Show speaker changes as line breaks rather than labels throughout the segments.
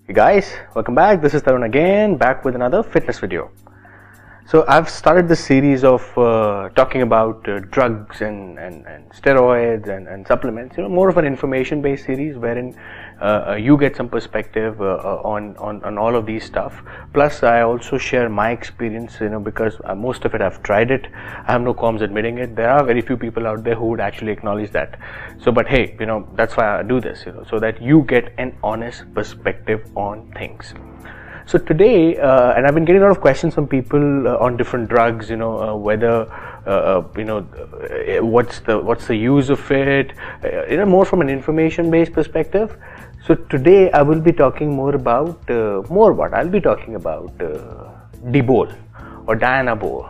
Hey guys, welcome back. This is Tarun again, back with another fitness video. So I've started this series of talking about drugs and steroids and supplements. More of an information-based series wherein you get some perspective on all of these stuff. Plus, I also share my experience. Because most of it I've tried it. I have no qualms admitting it. There are very few people out there who would actually acknowledge that. So, but hey, that's why I do this. So that you get an honest perspective on things. So today, and I've been getting a lot of questions from people on different drugs, whether, what's the use of it, more from an information-based perspective. So today I will be talking more about, I'll be talking about Dbol or Dbol,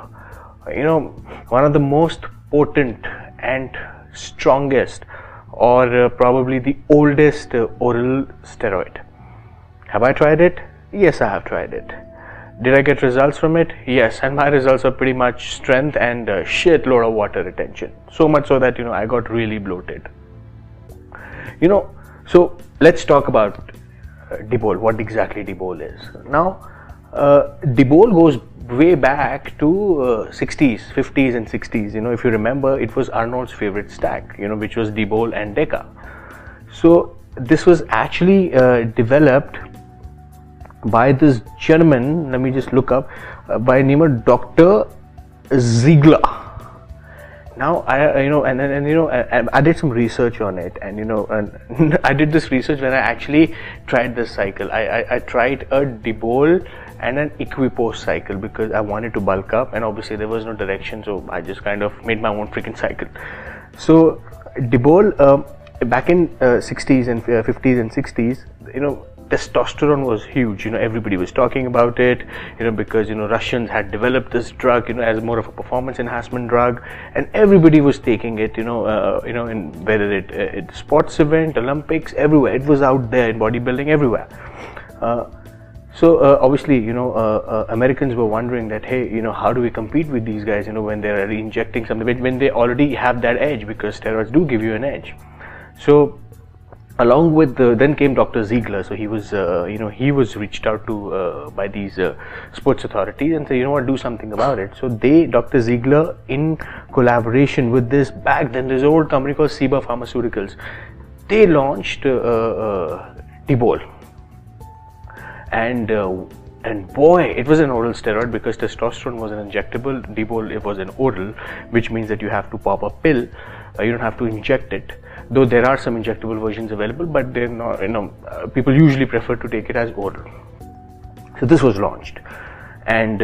one of the most potent and strongest or probably the oldest oral steroid. Have I tried it? Yes, I have tried it. Did I get results from it? Yes, and my results are pretty much strength and a shitload of water retention. So much so that I got really bloated. So let's talk about Dbol. What exactly Dbol is? Now, Dbol goes way back to 60s, 50s, and 60s. If you remember, it was Arnold's favorite stack. Which was Dbol and Deca. So this was actually developed by this gentleman, let me just look up, by the name of Dr. Ziegler. Now I did some research on it, and I did this research when I actually tried this cycle. I tried a Dbol and an Equipose cycle because I wanted to bulk up, and obviously there was no direction, so I just kind of made my own freaking cycle. So Dbol, back in 60s and 50s and 60s, testosterone was huge. Everybody was talking about it, because Russians had developed this drug, as more of a performance enhancement drug, and everybody was taking it, in whether it's sports event, Olympics, everywhere. It was out there in bodybuilding, everywhere. So obviously, Americans were wondering that, hey, how do we compete with these guys, when they're injecting something, when they already have that edge, because steroids do give you an edge. So along with then came Dr. Ziegler. So he was was reached out to by these sports authorities and said, do something about it. So Dr. Ziegler, in collaboration with back then this old company called Ciba Pharmaceuticals, they launched Dbol. And boy, it was an oral steroid because testosterone was an injectable. Dbol, it was an oral, which means that you have to pop a pill. You don't have to inject it. Though there are some injectable versions available, but they're not, people usually prefer to take it as oral. So this was launched, and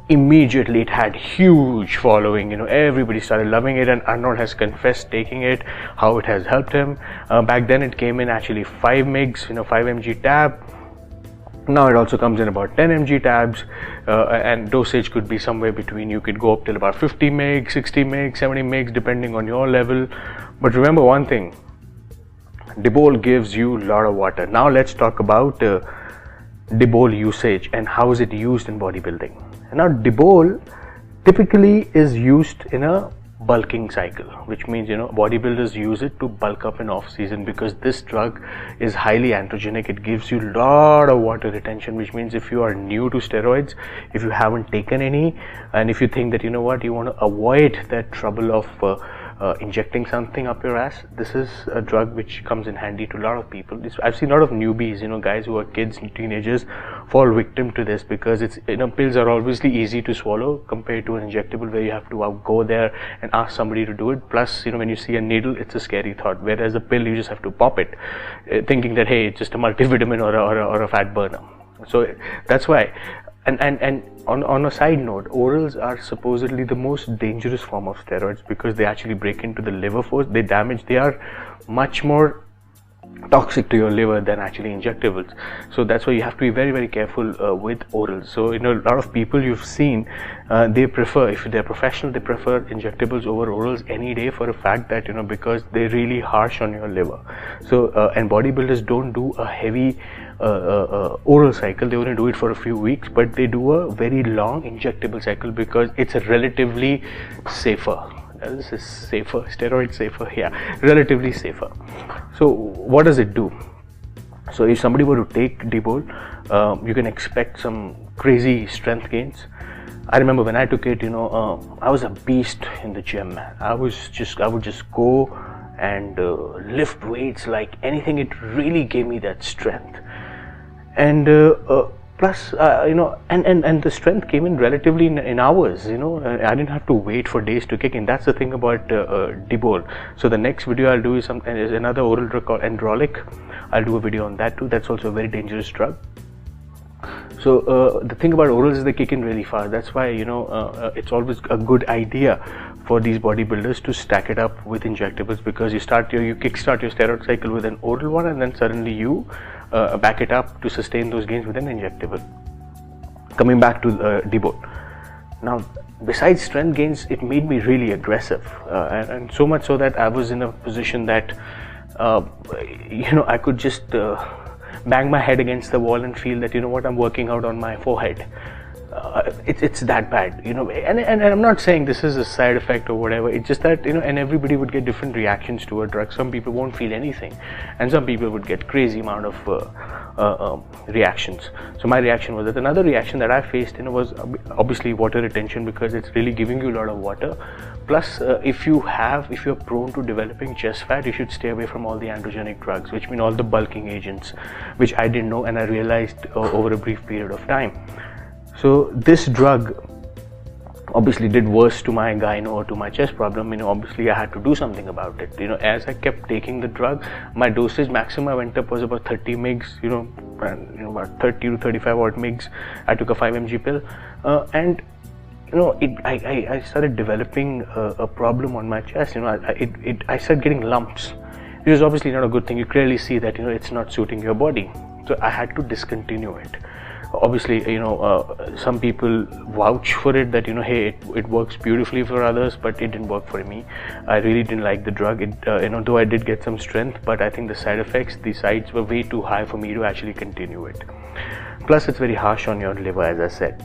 immediately it had huge following. Everybody started loving it, and Arnold has confessed taking it, how it has helped him. Back then it came in actually 5 mg, 5 mg tab. Now it also comes in about 10 mg tabs, and dosage could be somewhere between, you could go up till about 50 mg, 60 mg, 70 mg, depending on your level. But remember one thing, Dbol gives you a lot of water. Now let's talk about Dbol usage and how is it used in bodybuilding. Now Dbol typically is used in a bulking cycle, which means bodybuilders use it to bulk up in off season, because this drug is highly androgenic. It gives you a lot of water retention, which means if you are new to steroids, if you haven't taken any, and if you think that you want to avoid that trouble of injecting something up your ass, this is a drug which comes in handy to a lot of people. I've seen a lot of newbies, guys who are kids, teenagers, fall victim to this, because it's pills are obviously easy to swallow compared to an injectable where you have to go there and ask somebody to do it. Plus, when you see a needle, it's a scary thought. Whereas a pill, you just have to pop it, thinking that hey, it's just a multivitamin or a fat burner. So that's why. And on a side note, orals are supposedly the most dangerous form of steroids because they actually break into the liver force. They are much more toxic to your liver than actually injectables. So that's why you have to be very, very careful with orals. So a lot of people you've seen, they prefer, if they're professional, they prefer injectables over orals any day, for a fact that because they're really harsh on your liver. So and bodybuilders don't do a heavy oral cycle. They only do it for a few weeks, but they do a very long injectable cycle because it's a relatively safer. This is safer, steroid safer, yeah, relatively safer. So what does it do? So if somebody were to take Dbol, you can expect some crazy strength gains. I remember when I took it, I was a beast in the gym, man. I would just go and lift weights like anything. It really gave me that strength. And plus, and the strength came in relatively in hours. I didn't have to wait for days to kick in. That's the thing about Dbol. So the next video I'll do is another oral drug called Androlic. I'll do a video on that too. That's also a very dangerous drug. So the thing about orals is they kick in really fast. That's why it's always a good idea for these bodybuilders to stack it up with injectables, because you kickstart your steroid cycle with an oral one, and then suddenly you back it up to sustain those gains with an injectable. Coming back to Dbol. Now, besides strength gains, it made me really aggressive, and so much so that I was in a position that I could just bang my head against the wall and feel that I'm working out on my forehead. It's that bad, and I'm not saying this is a side effect or whatever. It's just that and everybody would get different reactions to a drug. Some people won't feel anything, and some people would get crazy amount of reactions. So my reaction was that. Another reaction that I faced was obviously water retention, because it's really giving you a lot of water. Plus, if you're prone to developing chest fat, you should stay away from all the androgenic drugs, which mean all the bulking agents, which I didn't know, and I realized over a brief period of time. So this drug obviously did worse to my gyno or to my chest problem. Obviously I had to do something about it. As I kept taking the drug, my dosage maximum I went up was about 30 mgs, and about 30 to 35 odd mgs. I took a 5 mg pill, and I started developing a problem on my chest. I started getting lumps. It was obviously not a good thing. You clearly see that it's not suiting your body. So I had to discontinue it. Obviously, some people vouch for it that hey, it works beautifully for others, but it didn't work for me. I really didn't like the drug. Though I did get some strength, but I think the side effects, the sides were way too high for me to actually continue it. Plus, it's very harsh on your liver, as I said.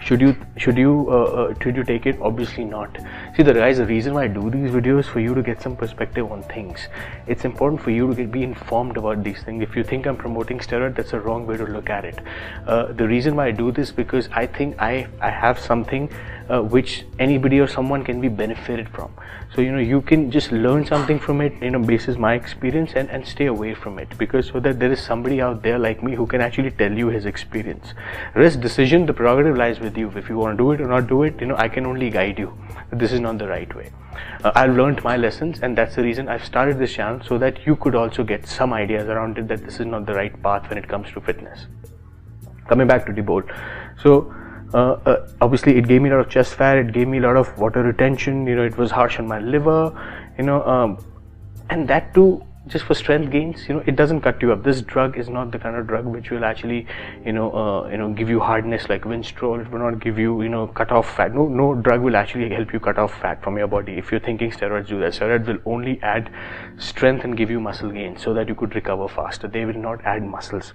Should you take it? Obviously not. See, the reason why I do these videos, for you to get some perspective on things. It's important for you to be informed about these things. If you think I'm promoting steroid, that's a wrong way to look at it. The reason why I do this, because I think I have something which anybody or someone can be benefited from. So you can just learn something from it, basis my experience, and stay away from it, because so that there is somebody out there like me who can actually tell you his experience. Rest decision, the prerogative lies with you. If you want to do it or not do it, I can only guide you. This is not the right way. I've learned my lessons, and that's the reason I've started this channel, so that you could also get some ideas around it, that this is not the right path when it comes to fitness. Coming back to Dbol. So obviously it gave me a lot of chest fat, it gave me a lot of water retention, it was harsh on my liver, and that too just for strength gains. It doesn't cut you up. This drug is not the kind of drug which will actually give you hardness like Winstrol. It will not give you cut off fat. No drug will actually help you cut off fat from your body. If you're thinking steroids do that, steroids will only add strength and give you muscle gains so that you could recover faster. They will not add muscles.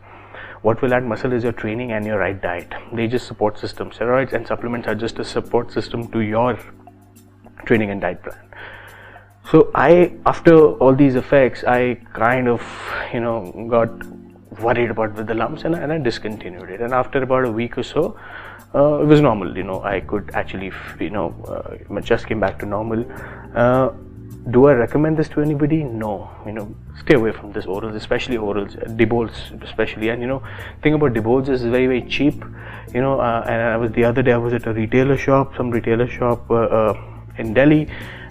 What will add muscle is your training and your right diet. They just support system. Steroids and supplements are just a support system to your training and diet plan. So after all these effects, I kind of got worried about the lumps, and I discontinued it. And after about a week or so, it was normal. I could actually my chest came back to normal. Do I recommend this to anybody? No. Stay away from this orals, especially orals, Dbols especially. And thing about Dbols is very, very cheap. And the other day I was at a some retailer shop in Delhi,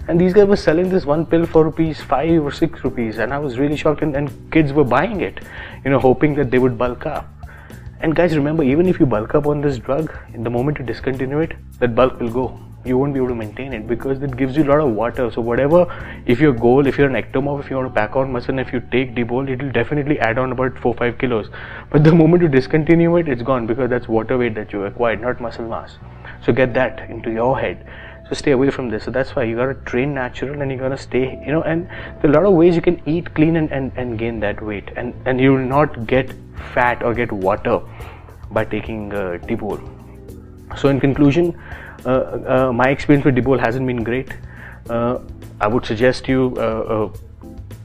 and these guys were selling this one pill for ₹5 or ₹6, and I was really shocked. And kids were buying it, hoping that they would bulk up. And guys, remember, even if you bulk up on this drug, in the moment you discontinue it, that bulk will go. You won't be able to maintain it, because it gives you a lot of water. So whatever, if your goal, if you're an ectomorph, if you want to pack on muscle, and if you take Dbol, it will definitely add on about 4-5 kilos. But the moment you discontinue it, it's gone, because that's water weight that you acquired, not muscle mass. So get that into your head. So stay away from this. So that's why you gotta train natural, and you gotta stay, and there are a lot of ways you can eat clean and gain that weight, and you will not get fat or get water by taking Dbol. So in conclusion, my experience with Dbol hasn't been great. I would suggest you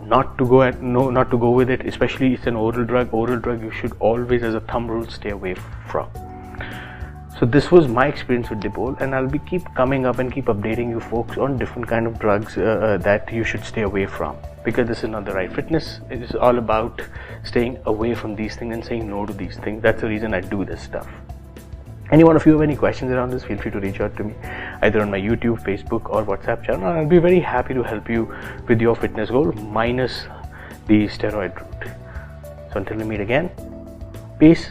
not to go with it, especially it's an oral drug you should always, as a thumb rule, stay away from. So this was my experience with Dbol, and I'll be keep coming up and keep updating you folks on different kind of drugs that you should stay away from, because this is not the right. Fitness is all about staying away from these things and saying no to these things. That's the reason I do this stuff. Any one of you have any questions around this, feel free to reach out to me either on my YouTube, Facebook or WhatsApp channel. I'll be very happy to help you with your fitness goal minus the steroid route. So until we meet again, peace.